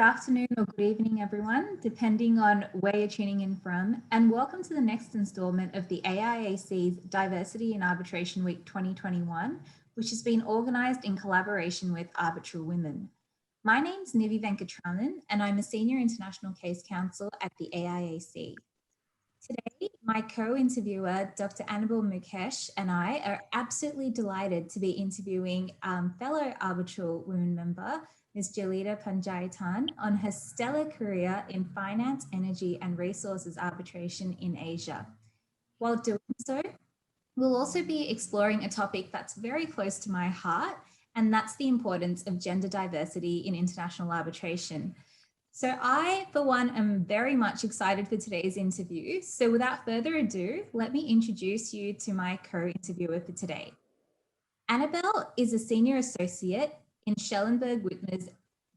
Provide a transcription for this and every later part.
afternoon or good evening, everyone, depending on where you're tuning in from, and welcome to the next instalment of the AIAC's Diversity in Arbitration Week 2021, which has been organised in collaboration with ArbitralWomen. My name's Nivvy Venkratraman, and I'm a Senior International Case Counsel at the AIAC. Today, my co-interviewer, Dr. Annabelle Möckesch, and I are absolutely delighted to be interviewing fellow ArbitralWomen member, Ms. Jelita Pandjaitan, on her stellar career in finance, energy and resources arbitration in Asia. While doing so, we'll also be exploring a topic that's very close to my heart, and that's the importance of gender diversity in international arbitration. So I, for one, am very much excited for today's interview. So without further ado, let me introduce you to my co-interviewer for today. Annabelle is a senior associate in Schellenberg Wittmer's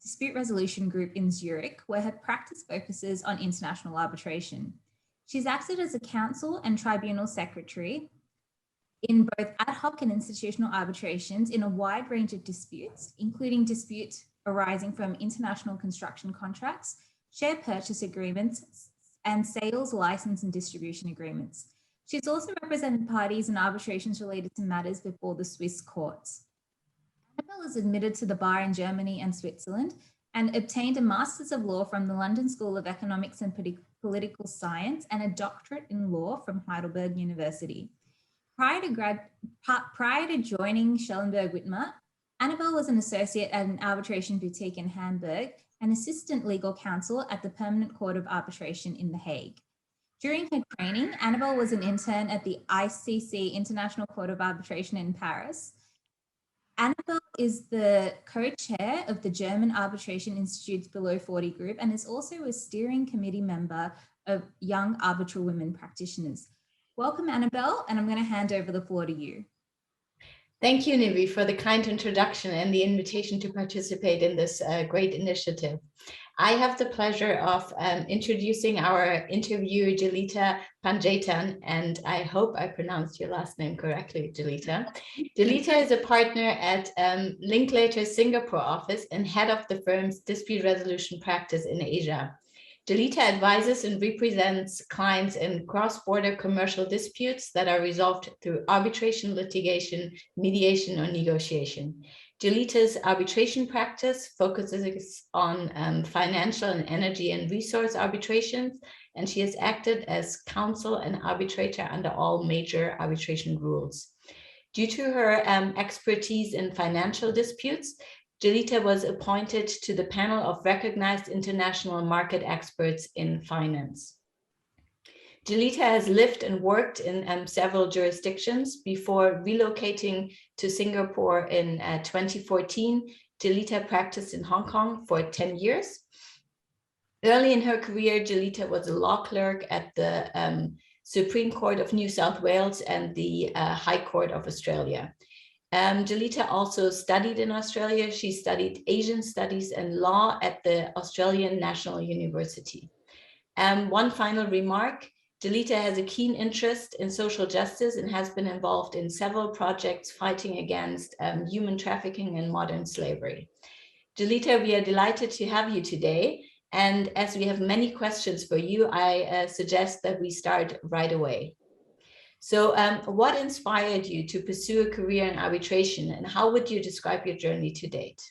Dispute Resolution Group in Zurich, where her practice focuses on international arbitration. She's acted as a counsel and tribunal secretary in both ad hoc and institutional arbitrations in a wide range of disputes, including disputes arising from international construction contracts, share purchase agreements, and sales, license and distribution agreements. She's also represented parties in arbitrations related to matters before the Swiss courts. Annabelle is admitted to the bar in Germany and Switzerland and obtained a Masters of Law from the London School of Economics and Political Science and a doctorate in law from Heidelberg University. Prior to joining Schellenberg Wittmer, Annabelle was an associate at an arbitration boutique in Hamburg and assistant legal counsel at the Permanent Court of Arbitration in The Hague. During her training, Annabelle was an intern at the ICC International Court of Arbitration in Paris. Annabelle is the co-chair of the German Arbitration Institute's Below 40 group and is also a steering committee member of Young ArbitralWomen Practitioners. Welcome, Annabelle, and I'm going to hand over the floor to you. Thank you, Nivvy, for the kind introduction and the invitation to participate in this great initiative. I have the pleasure of introducing our interviewer, Jelita Pandjaitan, and I hope I pronounced your last name correctly, Jelita. Jelita is a partner at Linklaters Singapore office and head of the firm's dispute resolution practice in Asia. Jelita advises and represents clients in cross-border commercial disputes that are resolved through arbitration, litigation, mediation, or negotiation. Jelita's arbitration practice focuses on financial and energy and resource arbitrations, and she has acted as counsel and arbitrator under all major arbitration rules. Due to her expertise in financial disputes, Jelita was appointed to the panel of recognized international market experts in finance. Jelita has lived and worked in several jurisdictions before relocating to Singapore in 2014. Jelita practiced in Hong Kong for 10 years. Early in her career, Jelita was a law clerk at the Supreme Court of New South Wales and the High Court of Australia. Jelita also studied in Australia. She studied Asian Studies and Law at the Australian National University. One final remark, Jelita has a keen interest in social justice and has been involved in several projects fighting against human trafficking and modern slavery. Jelita, we are delighted to have you today. And as we have many questions for you, I suggest that we start right away. So what inspired you to pursue a career in arbitration, and how would you describe your journey to date?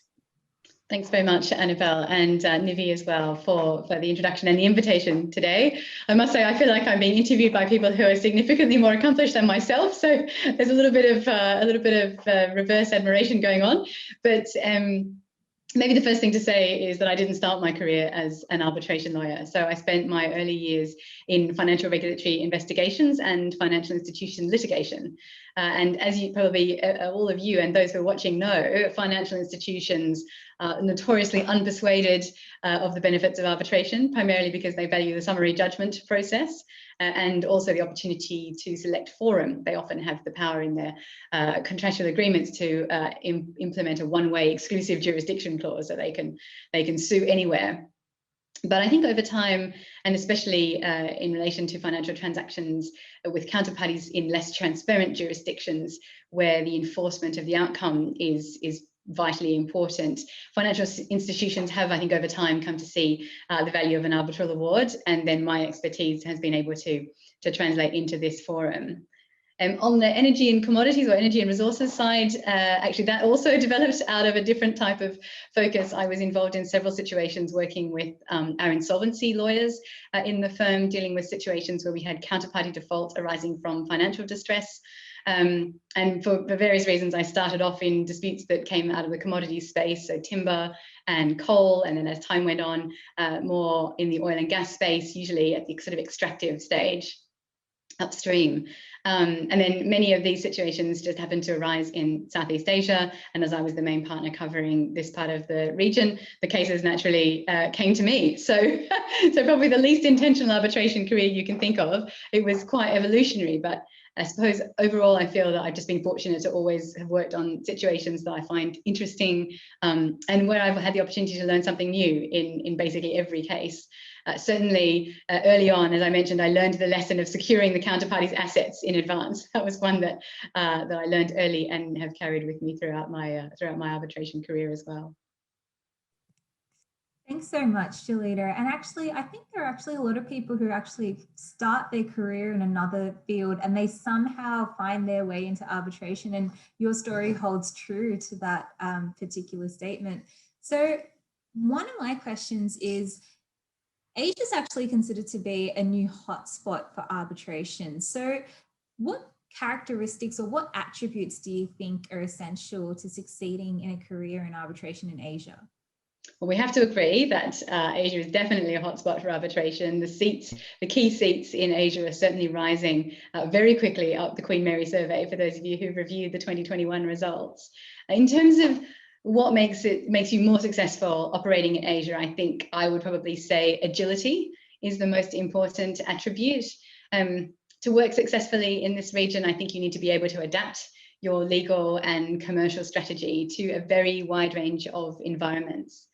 Thanks very much, Annabelle, and Nivvy as well for the introduction and the invitation today. I must say, I feel like I'm being interviewed by people who are significantly more accomplished than myself, so there's a little bit of reverse admiration going on. But maybe the first thing to say is that I didn't start my career as an arbitration lawyer. So I spent my early years in financial regulatory investigations and financial institution litigation. And as you probably, all of you and those who are watching know, financial institutions are notoriously unpersuaded of the benefits of arbitration, primarily because they value the summary judgment process and also the opportunity to select forum. They often have the power in their contractual agreements to implement a one-way exclusive jurisdiction clause, so they can sue anywhere. But I think over time, and especially in relation to financial transactions with counterparties in less transparent jurisdictions, where the enforcement of the outcome is vitally important. Financial institutions have, I think, over time come to see the value of an arbitral award, and then my expertise has been able to translate into this forum. On the energy and commodities or energy and resources side, actually that also developed out of a different type of focus. I was involved in several situations working with our insolvency lawyers in the firm, dealing with situations where we had counterparty default arising from financial distress. And for various reasons, I started off in disputes that came out of the commodities space, so timber and coal, and then as time went on, more in the oil and gas space, usually at the sort of extractive stage upstream. And then many of these situations just happened to arise in Southeast Asia, and as I was the main partner covering this part of the region, the cases naturally came to me. So, so probably the least intentional arbitration career you can think of. It was quite evolutionary, but I suppose overall I feel that I've just been fortunate to always have worked on situations that I find interesting, and where I've had the opportunity to learn something new in basically every case. Certainly early on, as I mentioned, I learned the lesson of securing the counterparty's assets in advance. That was one that that I learned early and have carried with me throughout my arbitration career as well. Thanks so much, Jelita. And actually, I think there are actually a lot of people who actually start their career in another field and they somehow find their way into arbitration. And your story holds true to that particular statement. So one of my questions is, Asia is actually considered to be a new hotspot for arbitration. So what characteristics or what attributes do you think are essential to succeeding in a career in arbitration in Asia? Well, we have to agree that Asia is definitely a hotspot for arbitration. The key seats in Asia are certainly rising very quickly up the Queen Mary survey, for those of you who've reviewed the 2021 results. In terms of what makes you more successful operating in Asia, I think I would probably say agility is the most important attribute. To work successfully in this region, I think you need to be able to adapt your legal and commercial strategy to a very wide range of environments.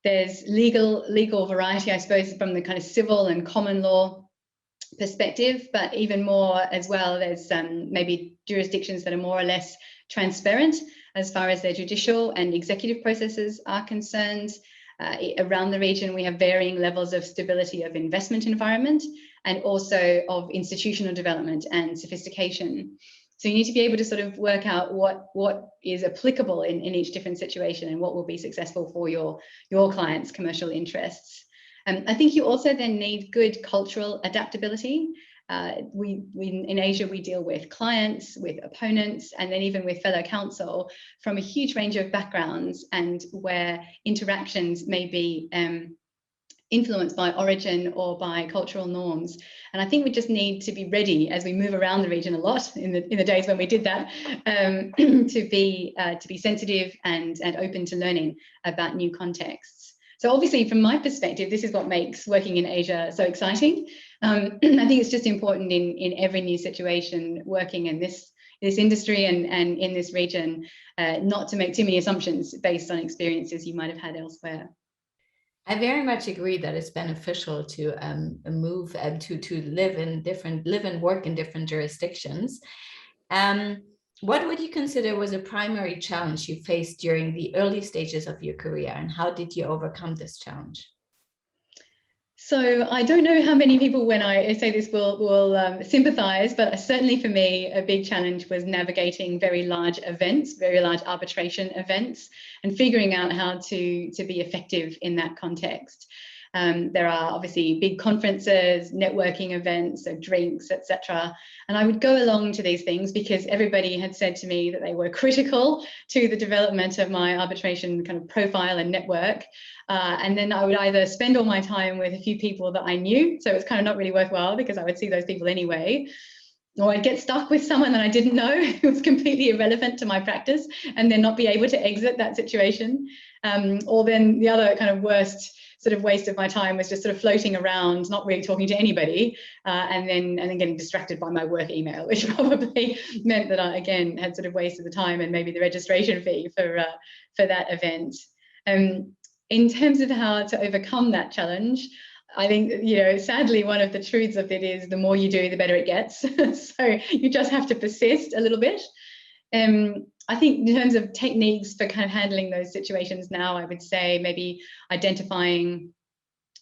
There's legal variety, I suppose, from the kind of civil and common law perspective, but even more as well, there's maybe jurisdictions that are more or less transparent as far as their judicial and executive processes are concerned. Around the region, we have varying levels of stability of investment environment and also of institutional development and sophistication. So you need to be able to sort of work out what is applicable in each different situation and what will be successful for your clients' commercial interests. I think you also then need good cultural adaptability. In Asia, we deal with clients, with opponents, and then even with fellow counsel from a huge range of backgrounds, and where interactions may be influenced by origin or by cultural norms. And I think we just need to be ready as we move around the region a lot in the days when we did that, to be sensitive and open to learning about new contexts. So obviously, from my perspective, this is what makes working in Asia so exciting. I think it's just important in every new situation working in this industry and in this region, not to make too many assumptions based on experiences you might have had elsewhere. I very much agree that it's beneficial to move and to live and work in different jurisdictions. What would you consider was a primary challenge you faced during the early stages of your career, and how did you overcome this challenge? So I don't know how many people, when I say this, will sympathize, but certainly for me, a big challenge was navigating very large events, very large arbitration events, and figuring out how to be effective in that context. There are obviously big conferences, networking events, so drinks, etc. And I would go along to these things because everybody had said to me that they were critical to the development of my arbitration kind of profile and network. And then I would either spend all my time with a few people that I knew, so it's kind of not really worthwhile because I would see those people anyway, or I'd get stuck with someone that I didn't know who was completely irrelevant to my practice and then not be able to exit that situation. Or then the other kind of worst sort of waste of my time was just sort of floating around, not really talking to anybody, and then getting distracted by my work email, which probably meant that I, again, had sort of wasted the time and maybe the registration fee for that event. In terms of how to overcome that challenge, I think, sadly, one of the truths of it is the more you do, the better it gets. So you just have to persist a little bit. I think in terms of techniques for kind of handling those situations now, I would say maybe identifying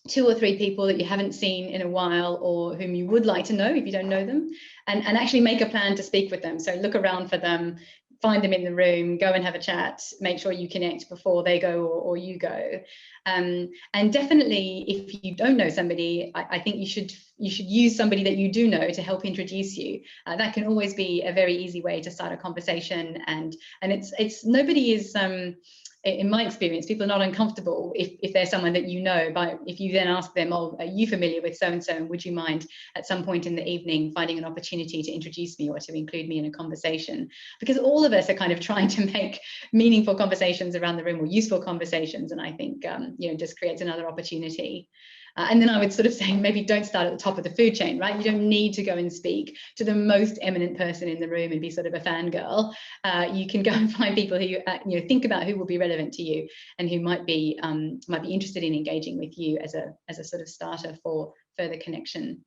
2 or 3 people that you haven't seen in a while or whom you would like to know if you don't know them, and actually make a plan to speak with them. So look around for them, find them in the room, go and have a chat, make sure you connect before they go or you go. And definitely, if you don't know somebody, I think you should use somebody that you do know to help introduce you. That can always be a very easy way to start a conversation, and it's nobody is in my experience, people are not uncomfortable if there's someone that you know, but if you then ask them, oh, are you familiar with so-and-so, and would you mind at some point in the evening finding an opportunity to introduce me or to include me in a conversation? Because all of us are kind of trying to make meaningful conversations around the room, or useful conversations, and I think just creates another opportunity. And then I would sort of say, maybe don't start at the top of the food chain, right? You don't need to go and speak to the most eminent person in the room and be sort of a fangirl. You can go and find people who think about who will be relevant to you and who might be interested in engaging with you as a sort of starter for further connection.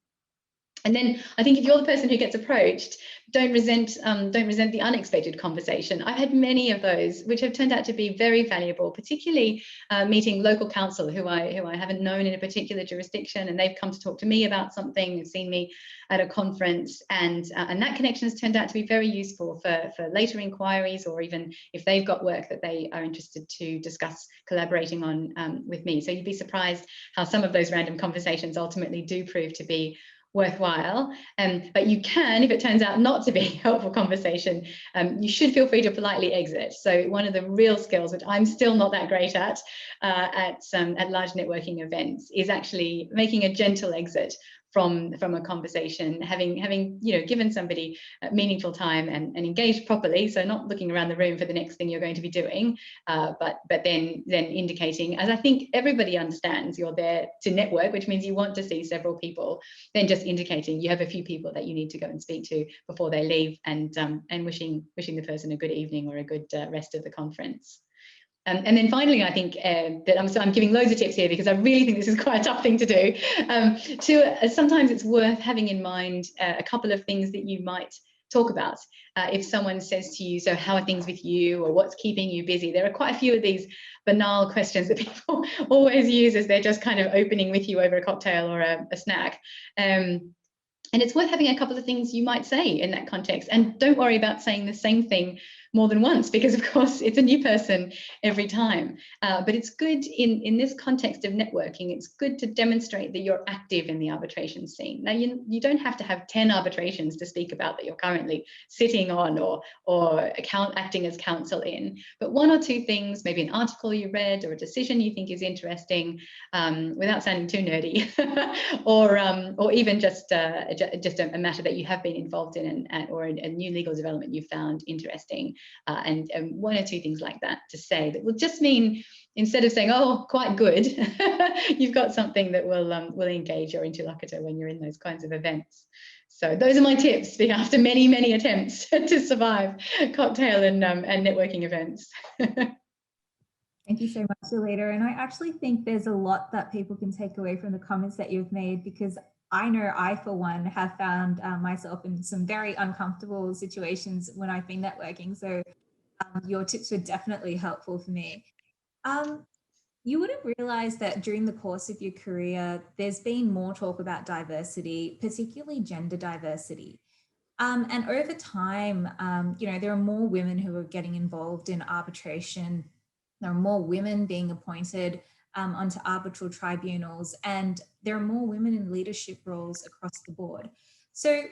And then I think if you're the person who gets approached, don't resent the unexpected conversation. I've had many of those, which have turned out to be very valuable, particularly meeting local counsel who I haven't known in a particular jurisdiction, and they've come to talk to me about something, they've seen me at a conference, and that connection has turned out to be very useful for later inquiries, or even if they've got work that they are interested to discuss collaborating on with me. So you'd be surprised how some of those random conversations ultimately do prove to be worthwhile, but you can, if it turns out not to be a helpful conversation, you should feel free to politely exit. So one of the real skills, which I'm still not that great at large networking events, is actually making a gentle exit from a conversation, having given somebody meaningful time and engaged properly, so not looking around the room for the next thing you're going to be doing, but then indicating, as I think everybody understands, you're there to network, which means you want to see several people, then just indicating you have a few people that you need to go and speak to before they leave, and wishing the person a good evening or a good rest of the conference. And then finally, I think that I'm giving loads of tips here because I really think this is quite a tough thing to do. Sometimes it's worth having in mind a couple of things that you might talk about. If someone says to you, so how are things with you, or what's keeping you busy? There are quite a few of these banal questions that people always use as they're just kind of opening with you over a cocktail or a snack. And it's worth having a couple of things you might say in that context. And don't worry about saying the same thing more than once, because of course it's a new person every time. But it's good in this context of networking, it's good to demonstrate that you're active in the arbitration scene. Now, you don't have to have 10 arbitrations to speak about that you're currently sitting on or acting as counsel in, but 1 or 2 things, maybe an article you read or a decision you think is interesting, without sounding too nerdy, or even just a matter that you have been involved in, or a new legal development you found interesting. And 1 or 2 things like that to say that will just mean, instead of saying, oh, quite good, you've got something that will engage your interlocutor when you're in those kinds of events. So those are my tips after many, many attempts to survive cocktail and networking events. Thank you so much, Jelita. And I actually think there's a lot that people can take away from the comments that you've made, because I know I, for one, have found myself in some very uncomfortable situations when I've been networking. So your tips were definitely helpful for me. You would have realized that during the course of your career, there's been more talk about diversity, particularly gender diversity. And over time, there are more women who are getting involved in arbitration. There are more women being appointed onto arbitral tribunals, and there are more women in leadership roles across the board. So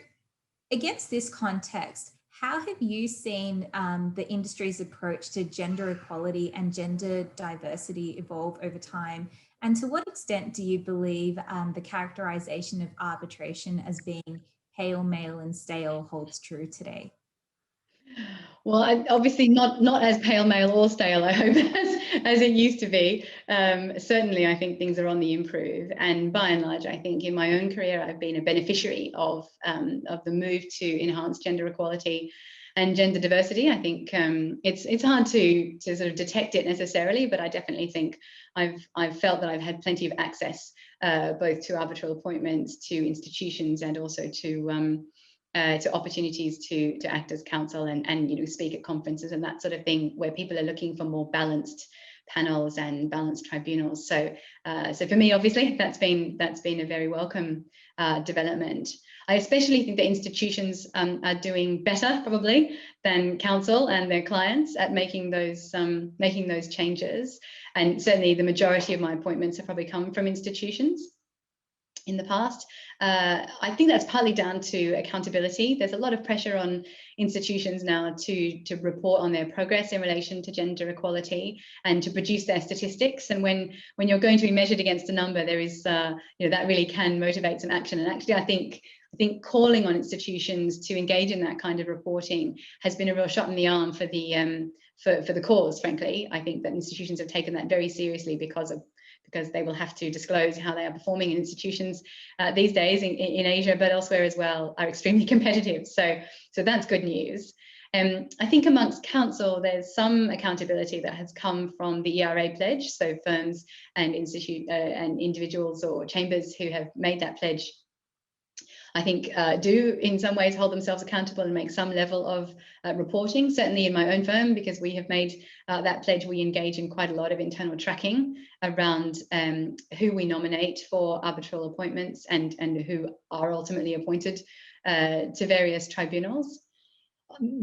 against this context, how have you seen the industry's approach to gender equality and gender diversity evolve over time? And to what extent do you believe the characterization of arbitration as being pale, male and stale holds true today? Well, obviously not as pale, male or stale, I hope, as it used to be. Certainly, I think things are on the improve. And by and large, I think in my own career, I've been a beneficiary of the move to enhance gender equality and gender diversity. I think it's hard to sort of detect it necessarily, but I definitely think I've felt that I've had plenty of access both to arbitral appointments, to institutions, and also to to opportunities to act as counsel and you know, speak at conferences and that sort of thing, where people are looking for more balanced panels and balanced tribunals. So so for me, obviously, that's been a very welcome development. I especially think that institutions are doing better probably than counsel and their clients at making those changes. And certainly the majority of my appointments have probably come from institutions in the past. I think that's partly down to accountability. There's a lot of pressure on institutions now to report on their progress in relation to gender equality and to produce their statistics. And when you're going to be measured against a number, there is, you know, that really can motivate some action. And actually, I think calling on institutions to engage in that kind of reporting has been a real shot in the arm for the cause, frankly. I think that institutions have taken that very seriously because they will have to disclose how they are performing in institutions these days in Asia, but elsewhere as well, are extremely competitive. So that's good news. I think amongst counsel, there's some accountability that has come from the ERA pledge. So firms and and individuals or chambers who have made that pledge, I think do in some ways hold themselves accountable and make some level of reporting. Certainly in my own firm, because we have made that pledge, we engage in quite a lot of internal tracking around who we nominate for arbitral appointments and who are ultimately appointed to various tribunals.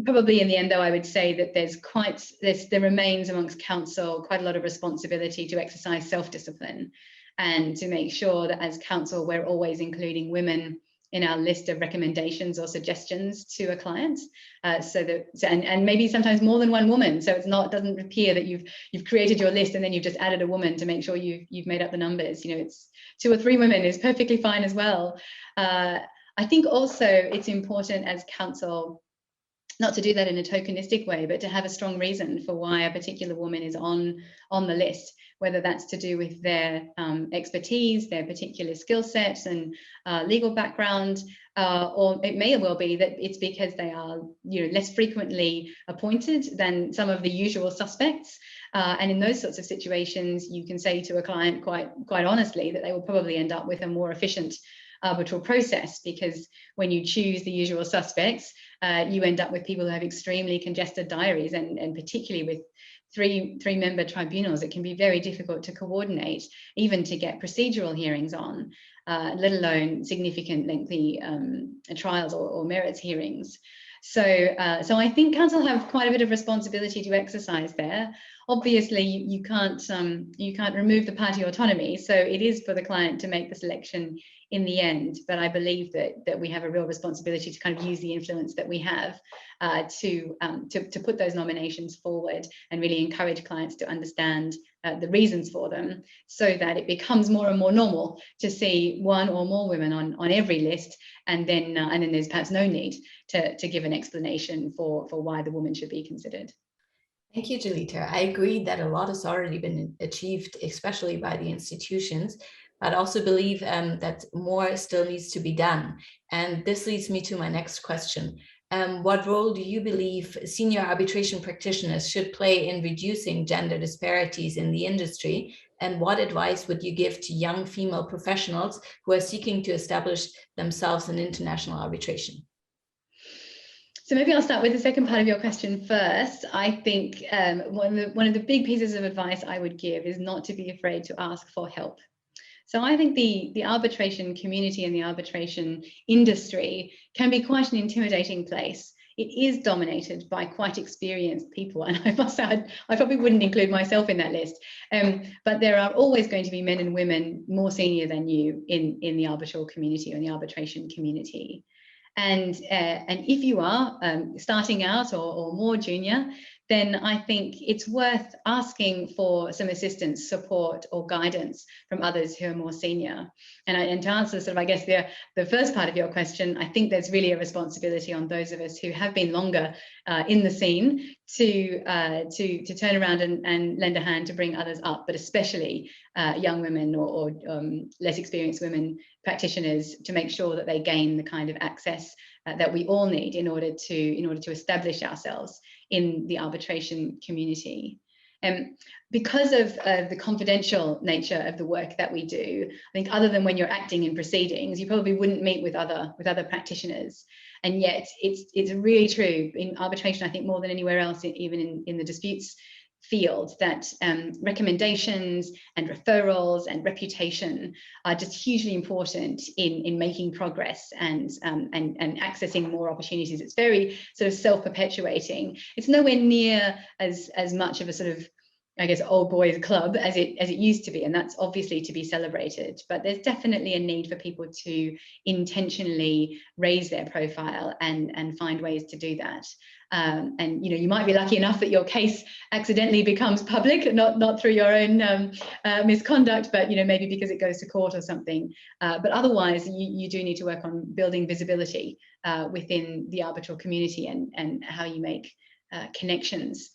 Probably in the end, though, I would say that there remains amongst counsel quite a lot of responsibility to exercise self-discipline and to make sure that as counsel, we're always including women in our list of recommendations or suggestions to a client, and maybe sometimes more than one woman. So it doesn't appear that you've created your list and then you've just added a woman to make sure you've made up the numbers. You know, it's 2 or 3 women is perfectly fine as well. I think also it's important as counsel not to do that in a tokenistic way, but to have a strong reason for why a particular woman is on the list, whether that's to do with their expertise, their particular skill sets and legal background, or it may well be that it's because they are, you know, less frequently appointed than some of the usual suspects. And in those sorts of situations, you can say to a client quite honestly that they will probably end up with a more efficient arbitral process, because when you choose the usual suspects, you end up with people who have extremely congested diaries, and particularly with three-member tribunals, it can be very difficult to coordinate, even to get procedural hearings on, let alone significant lengthy trials or merits hearings. So I think counsel have quite a bit of responsibility to exercise there. Obviously, you can't remove the party autonomy, so it is for the client to make the selection in the end. But I believe that we have a real responsibility to kind of use the influence that we have to put those nominations forward and really encourage clients to understand the reasons for them, so that it becomes more and more normal to see one or more women on every list, and then there's perhaps no need to give an explanation for why the woman should be considered. Thank you, Jelita. I agree that a lot has already been achieved, especially by the institutions, but also believe that more still needs to be done. And this leads me to my next question. What role do you believe senior arbitration practitioners should play in reducing gender disparities in the industry? And what advice would you give to young female professionals who are seeking to establish themselves in international arbitration? So maybe I'll start with the second part of your question first. I think one of the big pieces of advice I would give is not to be afraid to ask for help. So I think the arbitration community and the arbitration industry can be quite an intimidating place. It is dominated by quite experienced people, and I must say I probably wouldn't include myself in that list. But there are always going to be men and women more senior than you in the arbitral community or in the arbitration community. And if you are starting out or more junior, then I think it's worth asking for some assistance, support, or guidance from others who are more senior. And to answer sort of, I guess, the first part of your question, I think there's really a responsibility on those of us who have been longer in the scene to turn around and lend a hand to bring others up, but especially young women or less experienced women practitioners, to make sure that they gain the kind of access that we all need in order to establish ourselves in the arbitration community. Because of the confidential nature of the work that we do, I think other than when you're acting in proceedings, you probably wouldn't meet with other practitioners. And yet it's really true in arbitration, I think more than anywhere else, even in the disputes field, that recommendations and referrals and reputation are just hugely important in making progress and accessing more opportunities. It's very sort of self-perpetuating. It's nowhere near as much of a sort of, I guess, old boys club as it used to be, and that's obviously to be celebrated. But there's definitely a need for people to intentionally raise their profile and find ways to do that. And you might be lucky enough that your case accidentally becomes public, not through your own misconduct, but maybe because it goes to court or something. But otherwise, you do need to work on building visibility within the arbitral community and how you make connections.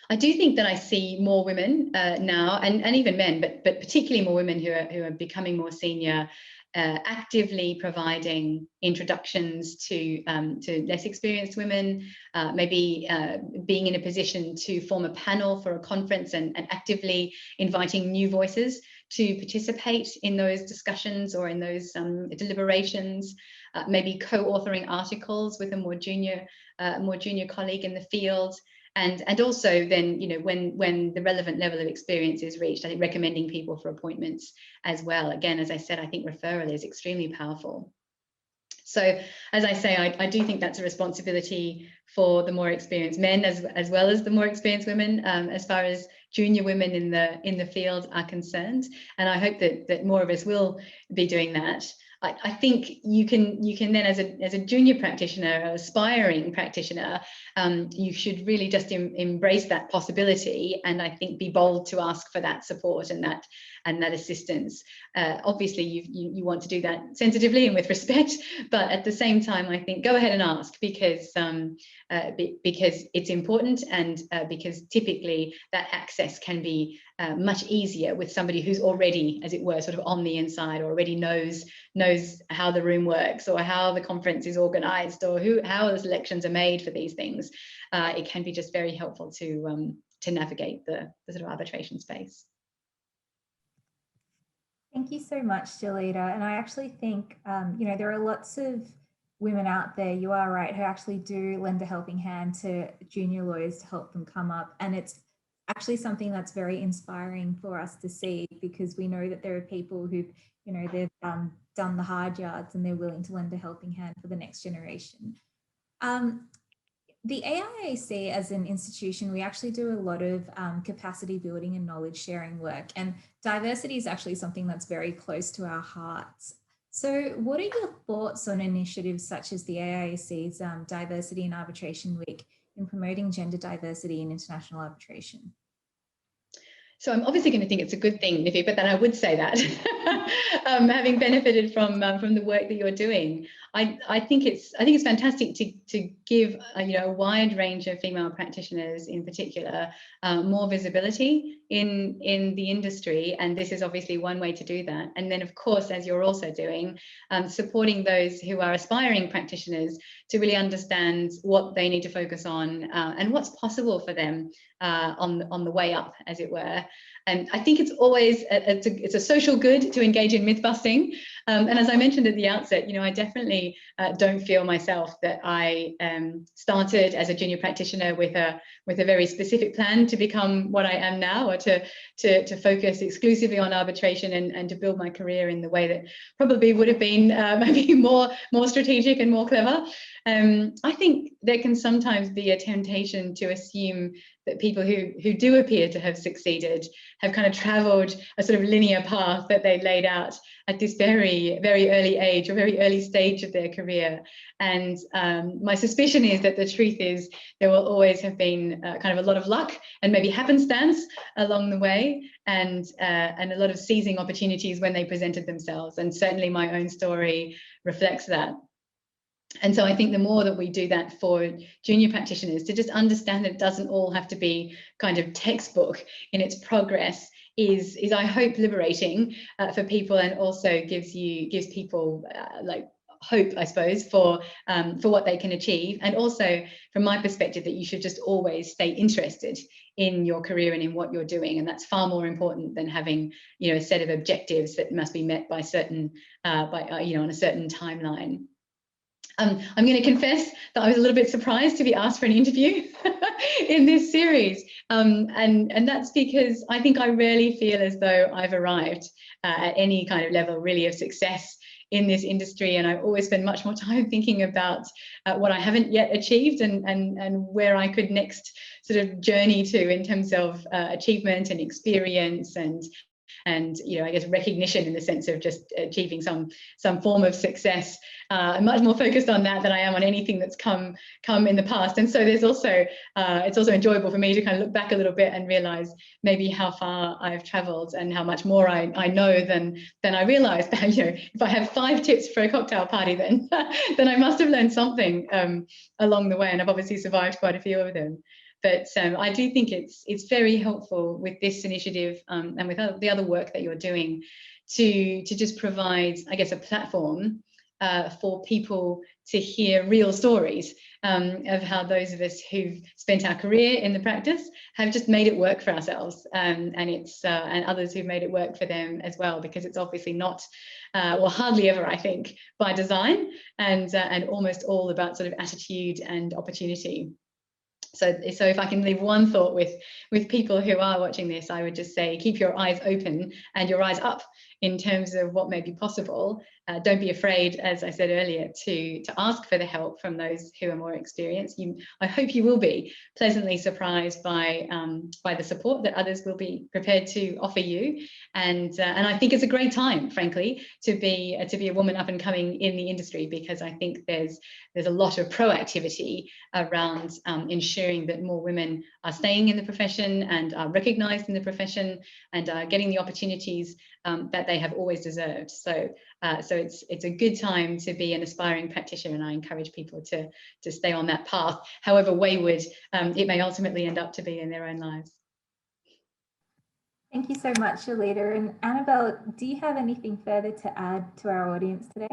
I do think that I see more women now, and even men, but particularly more women who are becoming more senior, actively providing introductions to less experienced women, maybe being in a position to form a panel for a conference and actively inviting new voices to participate in those discussions or in those deliberations, maybe co-authoring articles with a more junior colleague in the field. And also then, when the relevant level of experience is reached, I think recommending people for appointments as well. Again, as I said, I think referral is extremely powerful. So as I say, I do think that's a responsibility for the more experienced men as well as the more experienced women, as far as junior women in the field are concerned. And I hope that more of us will be doing that. I think you can then, as a junior practitioner, or aspiring practitioner, you should really just embrace that possibility, and I think be bold to ask for that support and that assistance. Obviously, you want to do that sensitively and with respect, but at the same time, I think go ahead and ask, because it's important, and because typically that access can be much easier with somebody who's already, as it were, sort of on the inside, or already knows how the room works, or how the conference is organized, or how the selections are made for these things. It can be just very helpful to navigate the sort of arbitration space. Thank you so much, Jelita. And I actually think, there are lots of women out there, you are right, who actually do lend a helping hand to junior lawyers to help them come up. And it's actually something that's very inspiring for us to see, because we know that there are people who, they've done the hard yards and they're willing to lend a helping hand for the next generation. The AIAC as an institution, we actually do a lot of capacity building and knowledge sharing work, and diversity is actually something that's very close to our hearts. So what are your thoughts on initiatives such as the AIAC's Diversity in Arbitration Week in promoting gender diversity in international arbitration? So I'm obviously going to think it's a good thing, Nivvy, but then I would say that, having benefited from the work that you're doing, I think it's fantastic to give a wide range of female practitioners, in particular, more visibility in the industry, and this is obviously one way to do that. And then, of course, as you're also doing, supporting those who are aspiring practitioners to really understand what they need to focus on and what's possible for them on the way up, as it were. And I think it's always it's a social good to engage in myth busting. And as I mentioned at the outset, I definitely don't feel myself that I started as a junior practitioner with a very specific plan to become what I am now, or to focus exclusively on arbitration and to build my career in the way that probably would have been maybe more strategic and more clever. I think there can sometimes be a temptation to assume that people who do appear to have succeeded have kind of traveled a sort of linear path that they laid out at this very, very early age, or very early stage of their career. And my suspicion is that the truth is there will always have been kind of a lot of luck and maybe happenstance along the way, and a lot of seizing opportunities when they presented themselves. And certainly my own story reflects that. And so I think the more that we do that for junior practitioners, to just understand that it doesn't all have to be kind of textbook in its progress, is I hope liberating for people, and also gives people like hope, I suppose, for what they can achieve. And also from my perspective, that you should just always stay interested in your career and in what you're doing. And that's far more important than having, a set of objectives that must be met by certain, on a certain timeline. I'm going to confess that I was a little bit surprised to be asked for an interview in this series. And that's because I think I rarely feel as though I've arrived at any kind of level really of success in this industry. And I always spend much more time thinking about what I haven't yet achieved and where I could next sort of journey to in terms of achievement and experience and I guess recognition in the sense of just achieving some form of success. I'm much more focused on that than I am on anything that's come in the past. And so there's also it's also enjoyable for me to kind of look back a little bit and realize maybe how far I've traveled and how much more I know than I realized. If I have 5 tips for a cocktail party, then I must have learned something along the way, and I've obviously survived quite a few of them. But I do think it's very helpful with this initiative and with the other work that you're doing to just provide, I guess, a platform for people to hear real stories of how those of us who've spent our career in the practice have just made it work for ourselves, and others who've made it work for them as well, because it's obviously not, hardly ever, I think, by design, and almost all about sort of attitude and opportunity. So if I can leave one thought with people who are watching this, I would just say, keep your eyes open and your eyes up in terms of what may be possible. Don't be afraid, as I said earlier, to ask for the help from those who are more experienced. I hope you will be pleasantly surprised by the support that others will be prepared to offer you. And I think it's a great time, frankly, to be a woman up and coming in the industry, because I think there's a lot of proactivity around ensuring that more women are staying in the profession and are recognised in the profession and are getting the opportunities that they have always deserved. So it's a good time to be an aspiring practitioner, and I encourage people to stay on that path, however wayward it may ultimately end up to be in their own lives. Thank you so much, Jelita. And Annabelle, do you have anything further to add to our audience today?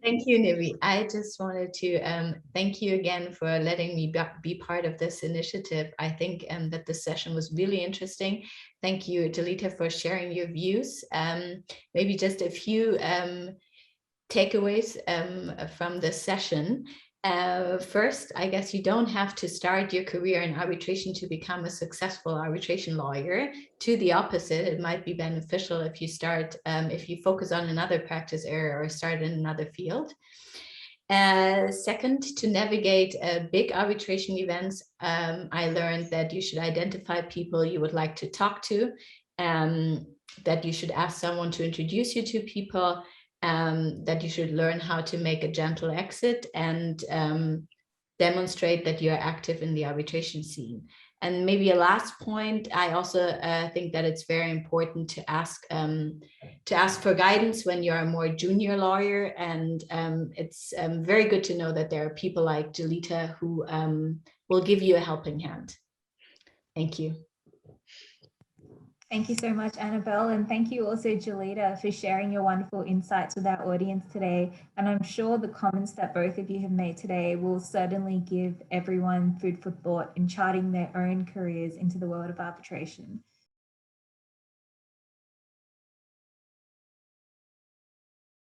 Thank you, Nivvy. I just wanted to thank you again for letting me be part of this initiative. I think that this session was really interesting. Thank you, Jelita, for sharing your views. Maybe just a few takeaways from this session. First, I guess you don't have to start your career in arbitration to become a successful arbitration lawyer. To the opposite, it might be beneficial if you start, if you focus on another practice area or start in another field. Second, to navigate big arbitration events, I learned that you should identify people you would like to talk to, that you should ask someone to introduce you to people, that you should learn how to make a gentle exit and demonstrate that you're active in the arbitration scene. And maybe a last point, I also think that it's very important to ask for guidance when you're a more junior lawyer. And it's very good to know that there are people like Jelita who will give you a helping hand. Thank you. Thank you so much, Annabelle, and thank you also, Jelita, for sharing your wonderful insights with our audience today. And I'm sure the comments that both of you have made today will certainly give everyone food for thought in charting their own careers into the world of arbitration.